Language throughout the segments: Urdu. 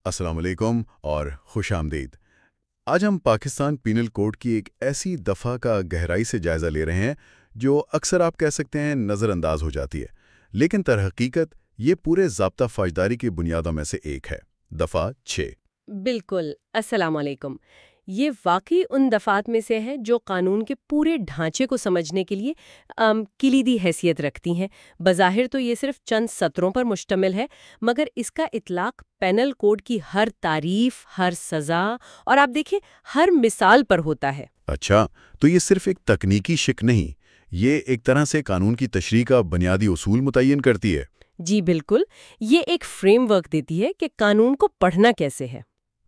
السلام علیکم اور خوش آمدید۔ آج ہم پاکستان پینل کوڈ کی ایک ایسی دفعہ کا گہرائی سے جائزہ لے رہے ہیں جو اکثر آپ کہہ سکتے ہیں نظر انداز ہو جاتی ہے، لیکن ترحقیقت یہ پورے ضابطہ فوجداری کی بنیادوں میں سے ایک ہے، دفعہ 6۔ بالکل۔ السلام علیکم۔ یہ واقعی ان دفعات میں سے ہے جو قانون کے پورے ڈھانچے کو سمجھنے کے لیے کلیدی حیثیت رکھتی ہیں۔ بظاہر تو یہ صرف چند سطروں پر مشتمل ہے، مگر اس کا اطلاق پینل کوڈ کی ہر تعریف، ہر سزا اور آپ دیکھیں ہر مثال پر ہوتا ہے۔ اچھا، تو یہ صرف ایک تکنیکی شق نہیں، یہ ایک طرح سے قانون کی تشریح کا بنیادی اصول متعین کرتی ہے۔ جی بالکل، یہ ایک فریم ورک دیتی ہے کہ قانون کو پڑھنا کیسے ہے۔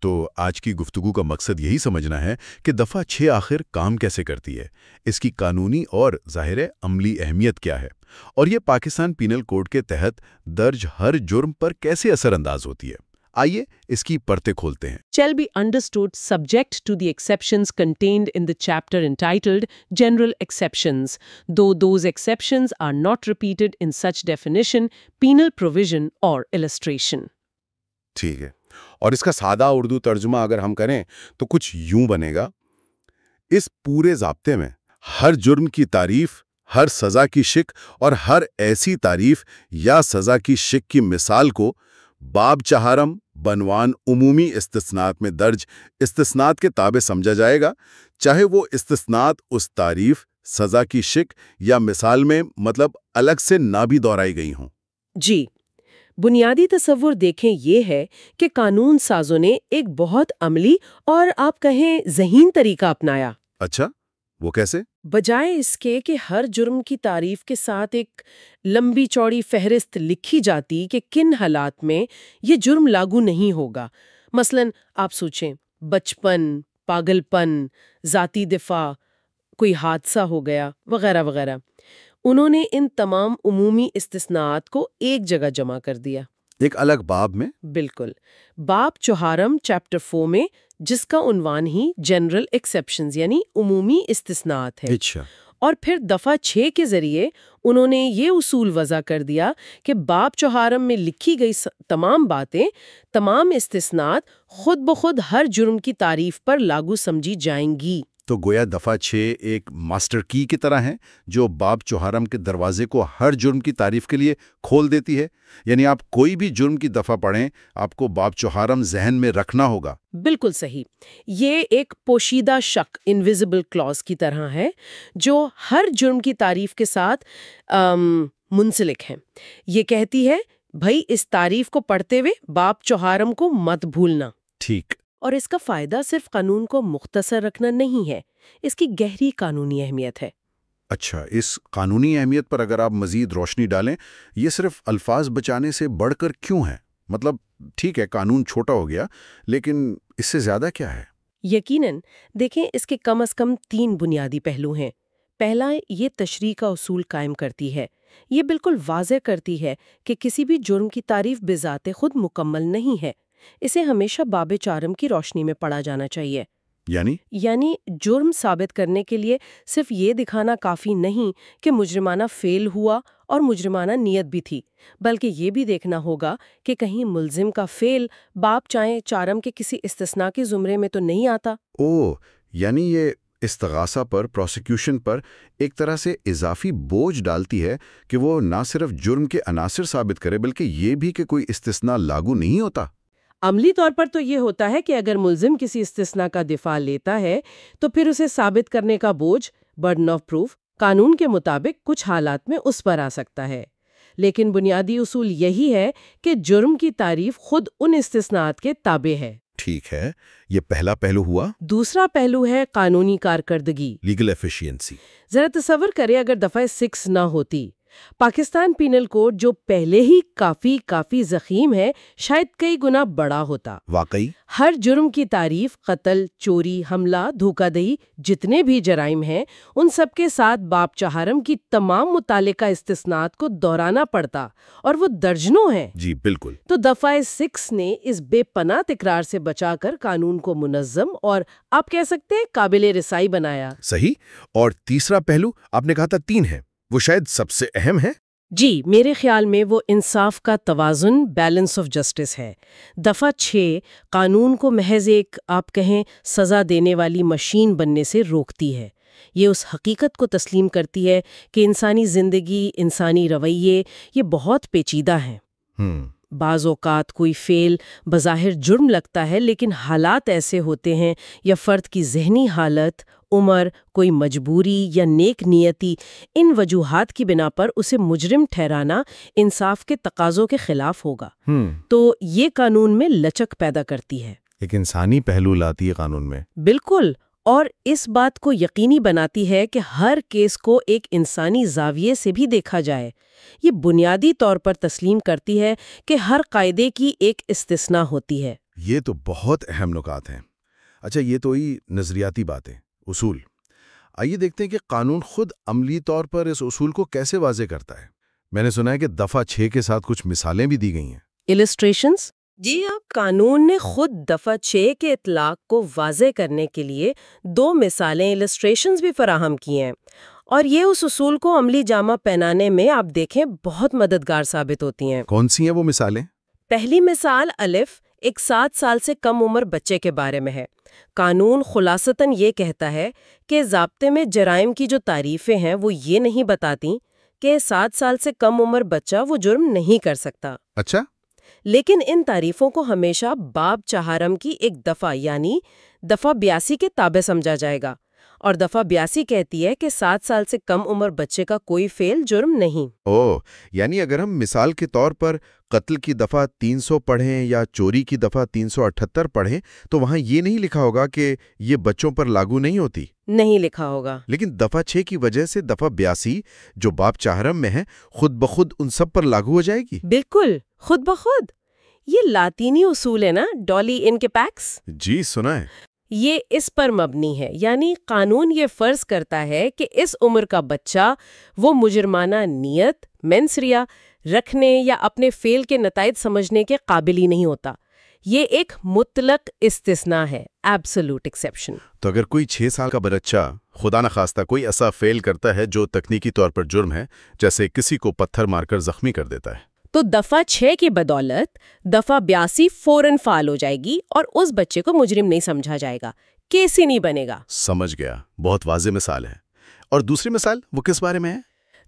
تو آج کی گفتگو کا مقصد یہی سمجھنا ہے کہ دفعہ 6 آخر کام کیسے کرتی ہے، اس کی قانونی اور ظاہر عملی اہمیت کیا ہے، اور یہ پاکستان پینل کوڈ کے تحت درج ہر جرم پر کیسے اثر انداز ہوتی ہے۔ آئیے اس کی پرتیں کھولتے ہیں۔ Shall be understood subject to the exceptions contained in the chapter entitled General Exceptions, though those exceptions are not repeated in such definition, penal provision or illustration. ٹھیک ہے، اور اس کا سادہ اردو ترجمہ اگر ہم کریں تو کچھ یوں بنے گا: اس پورے ضابطے میں ہر جرم کی تعریف، ہر سزا کی شق اور ہر ایسی تعریف یا سزا کی شق کی مثال کو باب چہارم بنوان عمومی استثناءات میں درج استثناءات کے تابع سمجھا جائے گا، چاہے وہ استثناءات اس تعریف، سزا کی شق یا مثال میں مطلب الگ سے نہ بھی دہرائی گئی ہوں۔ جی، بنیادی تصور دیکھیں یہ ہے کہ قانون سازوں نے ایک بہت عملی اور آپ کہیں ذہین طریقہ اپنایا۔ اچھا، وہ کیسے؟ بجائے اس کے کہ ہر جرم کی تعریف کے ساتھ ایک لمبی چوڑی فہرست لکھی جاتی کہ کن حالات میں یہ جرم لاگو نہیں ہوگا، مثلاً آپ سوچیں بچپن، پاگل پن، ذاتی دفاع، کوئی حادثہ ہو گیا وغیرہ وغیرہ، انہوں نے ان تمام عمومی استثناءات کو ایک جگہ جمع کر دیا، ایک الگ باب میں؟ بالکل، باب چہارم چیپٹر 4 میں، جس کا عنوان ہی جنرل ایکسیپشنز یعنی عمومی استثناءات ہے۔ اچھا، اور پھر دفعہ 6 کے ذریعے انہوں نے یہ اصول وضع کر دیا کہ باب چہارم میں لکھی گئی تمام باتیں، تمام استثناءات خود بخود ہر جرم کی تعریف پر لاگو سمجھی جائیں گی۔ تو گویا دفعہ 6 ایک ماسٹر کی کی طرح ہے جو باب چہارم کے دروازے کو ہر جرم کی تعریف کے لیے کھول دیتی ہے، یعنی آپ کوئی بھی جرم کی دفعہ پڑھیں آپ کو باب چہارم ذہن میں رکھنا ہوگا۔ بالکل صحیح، یہ ایک پوشیدہ شق انویزیبل کلاز کی طرح ہے جو ہر جرم کی تعریف کے ساتھ منسلک ہے۔ یہ کہتی ہے بھائی اس تعریف کو پڑھتے ہوئے باب چہارم کو مت بھولنا۔ ٹھیک، اور اس کا فائدہ صرف قانون کو مختصر رکھنا نہیں ہے، اس کی گہری قانونی اہمیت ہے۔ اچھا، اس قانونی اہمیت پر اگر آپ مزید روشنی ڈالیں، یہ صرف الفاظ بچانے سے بڑھ کر کیوں ہے؟ مطلب ٹھیک ہے قانون چھوٹا ہو گیا، لیکن اس سے زیادہ کیا ہے؟ یقیناً، دیکھیں اس کے کم از کم 3 بنیادی پہلو ہیں۔ پہلا، یہ تشریح کا اصول قائم کرتی ہے۔ یہ بالکل واضح کرتی ہے کہ کسی بھی جرم کی تعریف بذات خود مکمل نہیں ہے، اسے ہمیشہ باب چہارم کی روشنی میں پڑھا جانا چاہیے۔ یعنی جرم ثابت کرنے کے لیے صرف یہ دکھانا کافی نہیں کہ مجرمانہ فعل ہوا اور مجرمانہ نیت بھی تھی، بلکہ یہ بھی دیکھنا ہوگا کہ کہیں ملزم کا فعل باب چہارم کے کسی استثناء کے زمرے میں تو نہیں آتا۔ یعنی یہ استغاثہ پر، پروسیکیوشن پر ایک طرح سے اضافی بوجھ ڈالتی ہے کہ وہ نہ صرف جرم کے عناصر ثابت کرے بلکہ یہ بھی کہ کوئی استثناء لاگو نہیں ہوتا۔ عملی طور پر تو یہ ہوتا ہے کہ اگر ملزم کسی استثناء کا دفاع لیتا ہے تو پھر اسے ثابت کرنے کا بوجھ، برڈن آف پروف، قانون کے مطابق کچھ حالات میں اس پر آ سکتا ہے، لیکن بنیادی اصول یہی ہے کہ جرم کی تعریف خود ان استثناءات کے تابع ہے۔ ٹھیک ہے، یہ پہلا پہلو ہوا۔ دوسرا پہلو ہے قانونی کارکردگی، لیگل ایفیشینسی۔ ذرا تصور کریں اگر دفعہ 6 نہ ہوتی، پاکستان پینل کوڈ جو پہلے ہی کافی ضخیم ہے شاید کئی گنا بڑا ہوتا۔ واقعی، ہر جرم کی تعریف، قتل، چوری، حملہ، دھوکہ دہی، جتنے بھی جرائم ہیں ان سب کے ساتھ باب چہارم کی تمام متعلقہ استثناءات کو دہرانا پڑتا، اور وہ درجنوں ہیں۔ جی بالکل۔ تو دفعہ 6 نے اس بے پناہ تکرار سے بچا کر قانون کو منظم اور آپ کہہ سکتے ہیں قابل رسائی بنایا۔ صحیح، اور تیسرا پہلو آپ نے کہا تھا 3 ہے، وہ شاید سب سے اہم ہے۔ جی، میرے خیال میں وہ انصاف کا توازن، بیلنس آف جسٹس ہے۔ دفعہ 6 قانون کو محض ایک آپ کہیں سزا دینے والی مشین بننے سے روکتی ہے۔ یہ اس حقیقت کو تسلیم کرتی ہے کہ انسانی زندگی، انسانی رویے یہ بہت پیچیدہ ہیں۔ بعض اوقات کوئی فعل بظاہر جرم لگتا ہے، لیکن حالات ایسے ہوتے ہیں یا فرد کی ذہنی حالت، عمر، کوئی مجبوری یا نیک نیتی، ان وجوہات کی بنا پر اسے مجرم ٹھہرانا انصاف کے تقاضوں کے خلاف ہوگا۔ تو یہ قانون میں لچک پیدا کرتی ہے، ایک انسانی پہلو لاتی ہے قانون میں۔ بالکل، اور اس بات کو یقینی بناتی ہے کہ ہر کیس کو ایک انسانی زاویے سے بھی دیکھا جائے۔ یہ بنیادی طور پر تسلیم کرتی ہے کہ ہر قاعدے کی ایک استثناء ہوتی ہے۔ یہ تو بہت اہم نکات ہیں۔ اچھا، یہ تو ہی نظریاتی باتیں، اصول۔ آئیے دیکھتے ہیں کہ قانون خود عملی طور پر اس اصول کو کیسے واضح کرتا ہے۔ میں نے سنا ہے کہ دفعہ 6 کے ساتھ کچھ مثالیں بھی دی گئی ہیں۔ السٹریشنز؟ جی ہاں، قانون نے خود دفعہ 6 کے اطلاق کو واضح کرنے کے لیے 2 مثالیں السٹریشنز بھی فراہم کی ہیں، اور یہ اس اصول کو عملی جامہ پہنانے میں آپ دیکھیں بہت مددگار ثابت ہوتی ہیں۔ کون سی ہیں وہ مثالیں؟ پہلی مثال الف ایک 7 سال سے کم عمر بچے کے بارے میں ہے۔ قانون خلاصتاً یہ کہتا ہے کہ ضابطے میں جرائم کی جو تعریفیں ہیں وہ یہ نہیں بتاتی کہ 7 سال سے کم عمر بچہ وہ جرم نہیں کر سکتا۔ اچھا، لیکن ان تعریفوں کو ہمیشہ باب چہارم کی ایک دفعہ یعنی دفعہ 82 کے تابع سمجھا جائے گا، اور دفعہ 82 کہتی ہے کہ 7 سال سے کم عمر بچے کا کوئی فعل جرم نہیں۔ یعنی اگر ہم مثال کے طور پر قتل کی دفعہ 300 پڑھیں یا چوری کی دفعہ 378 پڑھیں تو وہاں یہ نہیں لکھا ہوگا کہ یہ بچوں پر لاگو نہیں ہوتی، نہیں لکھا ہوگا۔ لیکن دفعہ 6 کی وجہ سے دفعہ 82 جو باب چہارم میں ہے خود بخود ان سب پر لاگو ہو جائے گی۔ بالکل، خود بخود۔ یہ لاطینی اصول ہے نا، ڈالی ان کے پیکس۔ جی سنا ہے۔ یہ اس پر مبنی ہے، یعنی قانون یہ فرض کرتا ہے کہ اس عمر کا بچہ وہ مجرمانہ نیت، منصریہ رکھنے یا اپنے فعل کے نتائج سمجھنے کے قابل ہی نہیں ہوتا۔ یہ ایک مطلق استثناء ہے، ایبسولوٹ ایکسیپشن۔ تو اگر کوئی 6 سال کا بچہ خدا نخواستہ کوئی ایسا فعل کرتا ہے جو تکنیکی طور پر جرم ہے، جیسے کسی کو پتھر مار کر زخمی کر دیتا ہے، تو دفعہ 6 کی بدولت دفعہ 82 فوراً فعال ہو جائے گی اور اس بچے کو مجرم نہیں سمجھا جائے گا، کیس ہی نہیں بنے گا۔ سمجھ گیا، بہت واضح مثال ہے۔ اور دوسری مثال وہ کس بارے میں ہے؟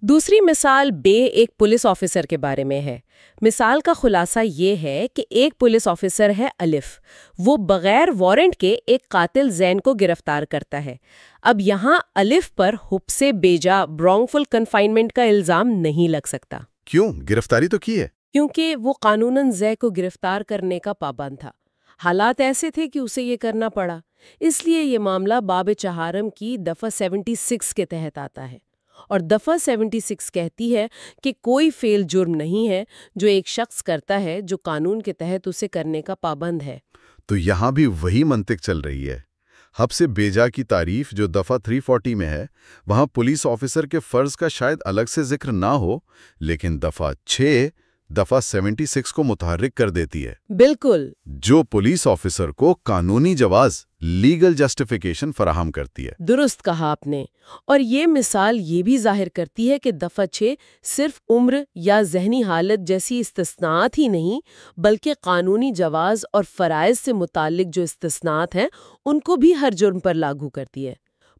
دوسری مثال ایک پولیس آفیسر کے بارے میں ہے۔ مثال کا خلاصہ یہ ہے کہ ایک پولیس آفیسر ہے الف، وہ بغیر وارنٹ کے ایک قاتل زین کو گرفتار کرتا ہے۔ اب یہاں الف پر حبس بیجا برونگفل کنفائنمنٹ کا الزام نہیں لگ سکتا۔ کیوں؟ گرفتاری تو کی ہے۔ کیونکہ وہ قانوناً زے کو گرفتار کرنے کا پابند تھا، حالات ایسے تھے کہ اسے یہ کرنا پڑا، اس لیے یہ معاملہ باب چہارم کی دفعہ 76 کے تحت آتا ہے، اور دفعہ 76 کہتی ہے کہ کوئی فعل جرم نہیں ہے جو ایک شخص کرتا ہے جو قانون کے تحت اسے کرنے کا پابند ہے۔ تو یہاں بھی وہی منطق چل رہی ہے۔ حبس بیجا کی تعریف جو دفعہ 340 میں ہے، وہاں پولیس آفیسر کے فرض کا شاید الگ سے ذکر نہ ہو، لیکن دفعہ 6 دفعہ 76 کو متحرک کر دیتی ہے، بالکل، جو پولیس آفیسر کو قانونی جواز، لیگل جسٹیفیکیشن فراہم کرتی ہے۔ درست کہا آپ نے، اور یہ مثال یہ بھی ظاہر کرتی ہے کہ دفعہ 6 صرف عمر یا ذہنی حالت جیسی استثناءات ہی نہیں، بلکہ قانونی جواز اور فرائض سے متعلق جو استثناءات ہیں ان کو بھی ہر جرم پر لاگو کرتی ہے۔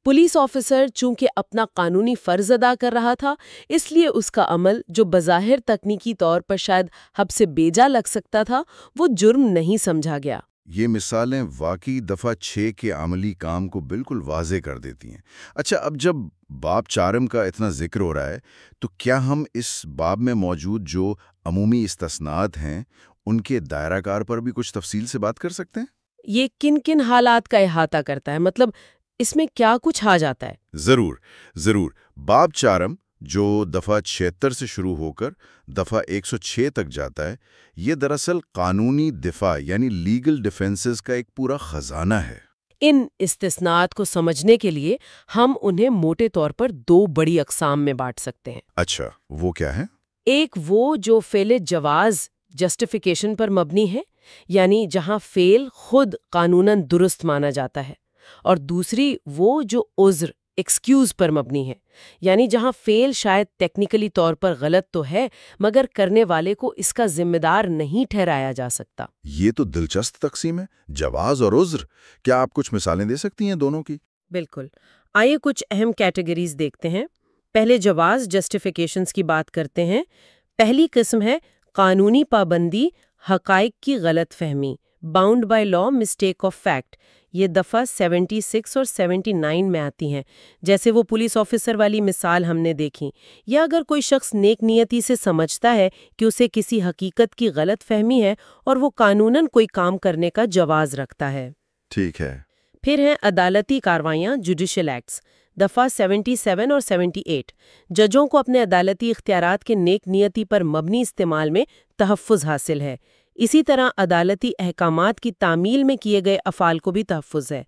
پولیس آفیسر چونکہ اپنا قانونی فرض ادا کر رہا تھا، اس لیے اس کا عمل جو بظاہر تکنیکی طور پر شاید حبس بیجا لگ سکتا تھا، وہ جرم نہیں سمجھا گیا۔ یہ مثالیں واقعی دفعہ 6 کے عملی کام کو بالکل واضح کر دیتی ہیں۔ اچھا، اب جب باب چارم کا اتنا ذکر ہو رہا ہے تو کیا ہم اس باب میں موجود جو عمومی استثناءات ہیں ان کے دائرہ کار پر بھی کچھ تفصیل سے بات کر سکتے ہیں؟ یہ کن کن حالات کا احاطہ کرتا ہے، مطلب اس میں کیا کچھ آ جاتا ہے؟ ضرور۔ باب چارم جو دفعہ 76 سے شروع ہو کر دفعہ 106 تک جاتا ہے، یہ دراصل قانونی دفاع یعنی لیگل ڈیفنسز کا ایک پورا خزانہ ہے۔ ان استثناءات کو سمجھنے کے لیے ہم انہیں موٹے طور پر 2 بڑی اقسام میں بانٹ سکتے ہیں۔ اچھا، وہ کیا ہے؟ ایک وہ جو فعل جواز جسٹیفیکیشن پر مبنی ہے، یعنی جہاں فعل خود قانوناً درست مانا جاتا ہے، اور دوسری وہ جو عذر ایکسکیوز پر مبنی ہے، یعنی جہاں فعل شاید ٹیکنیکلی طور پر غلط تو ہے مگر کرنے والے کو اس کا ذمہ دار نہیں ٹھہرایا جا سکتا۔ یہ تو دلچسپ تقسیم ہے، جواز اور عذر۔ کیا آپ کچھ مثالیں دے سکتی ہیں دونوں کی؟ بالکل، آئیے کچھ اہم کیٹیگریز دیکھتے ہیں۔ پہلے جواز جسٹیفیکیشنز کی بات کرتے ہیں۔ پہلی قسم ہے قانونی پابندی، حقائق کی غلط فہمی، bound by law mistake of fact. یہ دفعہ 76 اور 79 میں آتی ہیں، جیسے وہ پولیس آفیسر والی مثال ہم نے دیکھی۔ یا اگر کوئی شخص نیک نیتی سے سمجھتا ہے کہ اسے کسی حقیقت کی غلط فہمی ہے اور وہ قانوناً کوئی کام کرنے کا جواز رکھتا ہے۔ ٹھیک ہے۔ پھر ہیں عدالتی کارروائیاں، جوڈیشل ایکٹس، دفعہ 77 اور 78۔ ججوں کو اپنے عدالتی اختیارات کے نیک نیتی پر مبنی استعمال میں تحفظ حاصل ہے۔ اسی طرح عدالتی احکامات کی تعمیل میں کیے گئے افعال کو بھی تحفظ ہے۔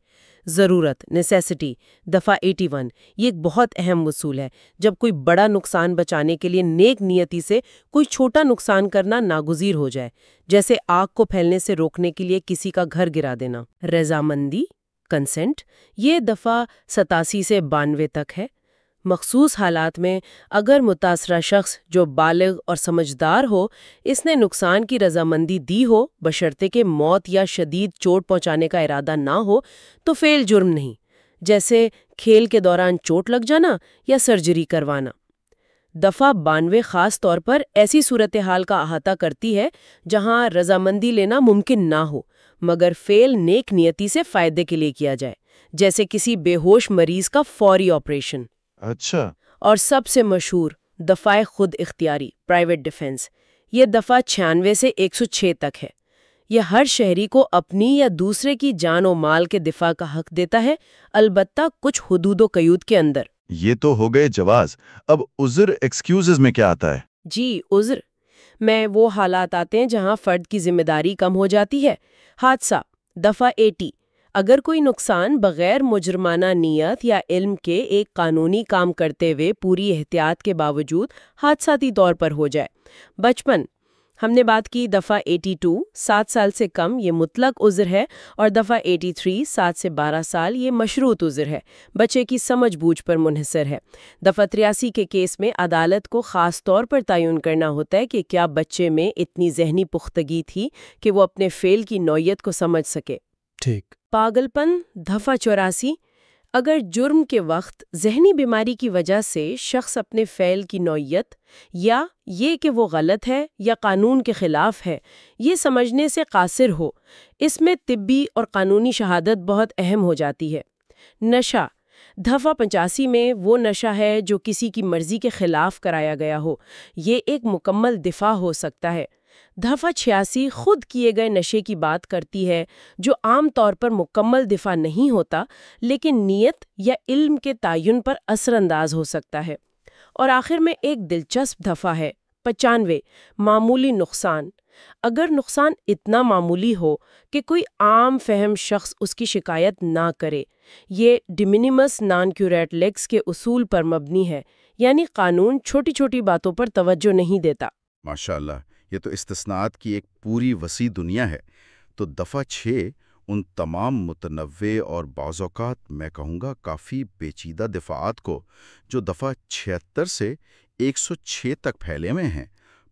ضرورت، نیسیسٹی، دفعہ 81، یہ ایک بہت اہم اصول ہے۔ جب کوئی بڑا نقصان بچانے کے لیے نیک نیتی سے کوئی چھوٹا نقصان کرنا ناگزیر ہو جائے، جیسے آگ کو پھیلنے سے روکنے کے لیے کسی کا گھر گرا دینا۔ رضامندی، کنسنٹ، یہ دفعہ 87 سے 92 تک ہے۔ مخصوص حالات میں اگر متاثرہ شخص جو بالغ اور سمجھدار ہو، اس نے نقصان کی رضامندی دی ہو بشرطے کہ موت یا شدید چوٹ پہنچانے کا ارادہ نہ ہو، تو فعل جرم نہیں، جیسے کھیل کے دوران چوٹ لگ جانا یا سرجری کروانا۔ دفعہ 92 خاص طور پر ایسی صورتحال کا احاطہ کرتی ہے جہاں رضامندی لینا ممکن نہ ہو مگر فعل نیک نیتی سے فائدے کے لیے کیا جائے، جیسے کسی بے ہوش مریض کا فوری آپریشن۔ اچھا۔ اور سب سے مشہور دفعہ خود اختیاری، پرائیویٹ ڈیفنس، یہ دفعہ 96 سے 106 تک ہے۔ یہ ہر شہری کو اپنی یا دوسرے کی جان و مال کے دفاع کا حق دیتا ہے، البتہ کچھ حدود و قیود کے اندر۔ یہ تو ہو گئے جواز۔ اب عذر ایکسکیوزز میں کیا آتا ہے؟ جی، عذر میں وہ حالات آتے ہیں جہاں فرد کی ذمہ داری کم ہو جاتی ہے۔ حادثہ، دفعہ 80، اگر کوئی نقصان بغیر مجرمانہ نیت یا علم کے ایک قانونی کام کرتے ہوئے پوری احتیاط کے باوجود حادثاتی طور پر ہو جائے۔ بچپن، ہم نے بات کی دفعہ 82، 7 سال سے کم، یہ مطلق عذر ہے، اور دفعہ 83، 7 سے 12 سال، یہ مشروط عذر ہے، بچے کی سمجھ بوجھ پر منحصر ہے۔ دفعہ 83 کے کیس میں عدالت کو خاص طور پر تعین کرنا ہوتا ہے کہ کیا بچے میں اتنی ذہنی پختگی تھی کہ وہ اپنے فعل کی نوعیت کو سمجھ سکے۔ ٹھیک۔ پاگل پن، دفعہ 84، اگر جرم کے وقت ذہنی بیماری کی وجہ سے شخص اپنے فعل کی نوعیت یا یہ کہ وہ غلط ہے یا قانون کے خلاف ہے یہ سمجھنے سے قاصر ہو، اس میں طبی اور قانونی شہادت بہت اہم ہو جاتی ہے۔ نشہ، دفعہ 85 میں وہ نشہ ہے جو کسی کی مرضی کے خلاف کرایا گیا ہو، یہ ایک مکمل دفاع ہو سکتا ہے۔ دفعہ 86 خود کیے گئے نشے کی بات کرتی ہے جو عام طور پر مکمل دفاع نہیں ہوتا لیکن نیت یا علم کے تعین پر اثر انداز ہو سکتا ہے۔ اور آخر میں ایک دلچسپ دفعہ ہے 95، معمولی نقصان۔ اگر نقصان اتنا معمولی ہو کہ کوئی عام فہم شخص اس کی شکایت نہ کرے، یہ ڈی مینیمس نان کیوریٹ لیکس کے اصول پر مبنی ہے، یعنی قانون چھوٹی چھوٹی باتوں پر توجہ نہیں دیتا۔ ماشاءاللہ، یہ تو استثناءات کی ایک پوری وسیع دنیا ہے۔ تو دفعہ 6 ان تمام متنوع اور بعض اوقات میں کہوں گا کافی پیچیدہ دفاعات کو جو دفعہ 76 سے 106 تک پھیلے ہوئے ہیں،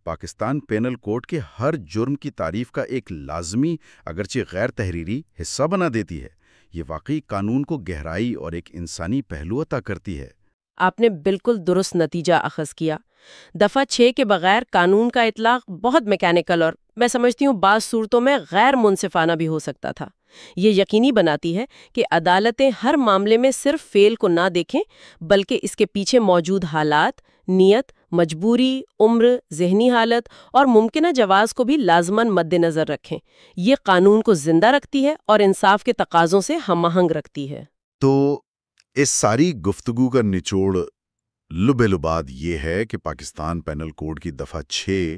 پاکستان پینل کوڈ کے ہر جرم کی تعریف کا ایک لازمی اگرچہ غیر تحریری حصہ بنا دیتی ہے۔ یہ واقعی قانون کو گہرائی اور ایک انسانی پہلو عطا کرتی ہے۔ آپ نے بالکل درست نتیجہ اخذ کیا۔ دفعہ 6 کے بغیر قانون کا اطلاق بہت میکینیکل اور میں سمجھتی ہوں بعض صورتوں میں غیر منصفانہ بھی ہو سکتا تھا۔ یہ یقینی بناتی ہے کہ عدالتیں ہر معاملے میں صرف فعل کو نہ دیکھیں بلکہ اس کے پیچھے موجود حالات، نیت، مجبوری، عمر، ذہنی حالت اور ممکنہ جواز کو بھی لازماً مد نظر رکھیں۔ یہ قانون کو زندہ رکھتی ہے اور انصاف کے تقاضوں سے ہم آہنگ رکھتی ہے۔ تو اس ساری گفتگو کا نچوڑ لب لباد یہ ہے کہ پاکستان پینل کوڈ کی دفعہ 6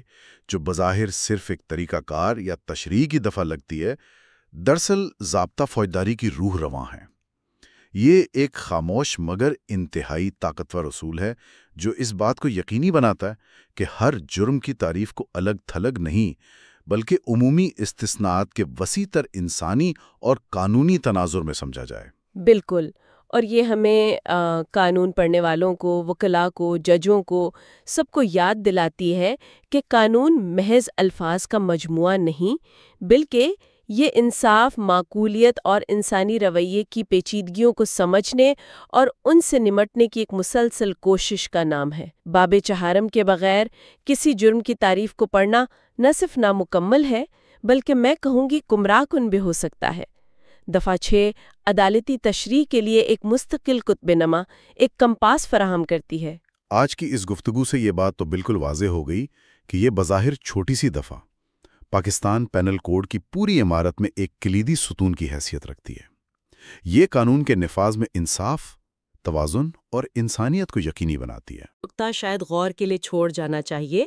جو بظاہر صرف ایک طریقہ کار یا تشریح کی دفعہ لگتی ہے، دراصل ضابطہ فوجداری کی روح رواں ہے۔ یہ ایک خاموش مگر انتہائی طاقتور اصول ہے جو اس بات کو یقینی بناتا ہے کہ ہر جرم کی تعریف کو الگ تھلگ نہیں بلکہ عمومی استثناءات کے وسیع تر انسانی اور قانونی تناظر میں سمجھا جائے۔ بالکل، اور یہ ہمیں قانون پڑھنے والوں کو، وکلاء کو، ججوں کو، سب کو یاد دلاتی ہے کہ قانون محض الفاظ کا مجموعہ نہیں، بلکہ یہ انصاف، معقولیت اور انسانی رویے کی پیچیدگیوں کو سمجھنے اور ان سے نمٹنے کی ایک مسلسل کوشش کا نام ہے۔ باب چہارم کے بغیر کسی جرم کی تعریف کو پڑھنا نہ صرف نامکمل ہے، بلکہ میں کہوں گی گمراہ کن بھی ہو سکتا ہے۔ دفعہ 6 عدالتی تشریح کے لیے ایک مستقل کتب نما، ایک کمپاس فراہم کرتی ہے۔ آج کی اس گفتگو سے یہ بات تو بالکل واضح ہو گئی کہ یہ بظاہر چھوٹی سی دفعہ پاکستان پینل کوڈ کی پوری عمارت میں ایک کلیدی ستون کی حیثیت رکھتی ہے۔ یہ قانون کے نفاذ میں انصاف، توازن اور انسانیت کو یقینی بناتی ہے۔ نقطہ شاید غور کے لیے چھوڑ جانا چاہیے،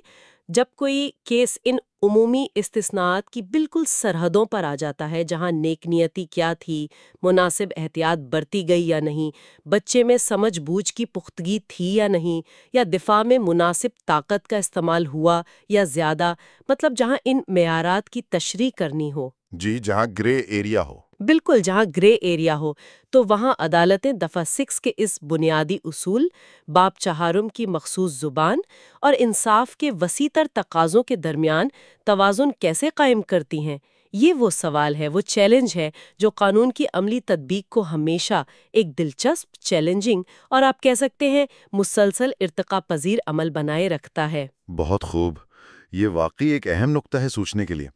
جب کوئی کیس ان عمومی استثناءات کی بالکل سرحدوں پر آ جاتا ہے، جہاں نیک نیتی کیا تھی، مناسب احتیاط برتی گئی یا نہیں، بچے میں سمجھ بوجھ کی پختگی تھی یا نہیں، یا دفاع میں مناسب طاقت کا استعمال ہوا یا زیادہ، مطلب جہاں ان معیارات کی تشریح کرنی ہو، جی، جہاں گرے ایریا ہو، بالکل جہاں گرے ایریا ہو، تو وہاں عدالتیں دفعہ 6 کے اس بنیادی اصول، باب چہارم کی مخصوص زبان اور انصاف کے وسیع تر تقاضوں کے درمیان توازن کیسے قائم کرتی ہیں۔ یہ وہ سوال ہے، وہ چیلنج ہے جو قانون کی عملی تطبیق کو ہمیشہ ایک دلچسپ، چیلنجنگ اور آپ کہہ سکتے ہیں مسلسل ارتقا پذیر عمل بنائے رکھتا ہے۔ بہت خوب، یہ واقعی ایک اہم نقطہ ہے سوچنے کے لیے۔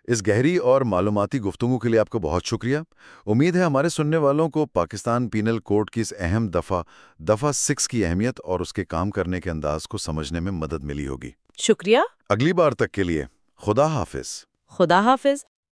اس گہری اور معلوماتی گفتگو کے لیے آپ کو بہت شکریہ۔ امید ہے ہمارے سننے والوں کو پاکستان پینل کوڈ کی اس اہم دفعہ 6 کی اہمیت اور اس کے کام کرنے کے انداز کو سمجھنے میں مدد ملی ہوگی۔ شکریہ۔ اگلی بار تک کے لیے خدا حافظ۔ خدا حافظ۔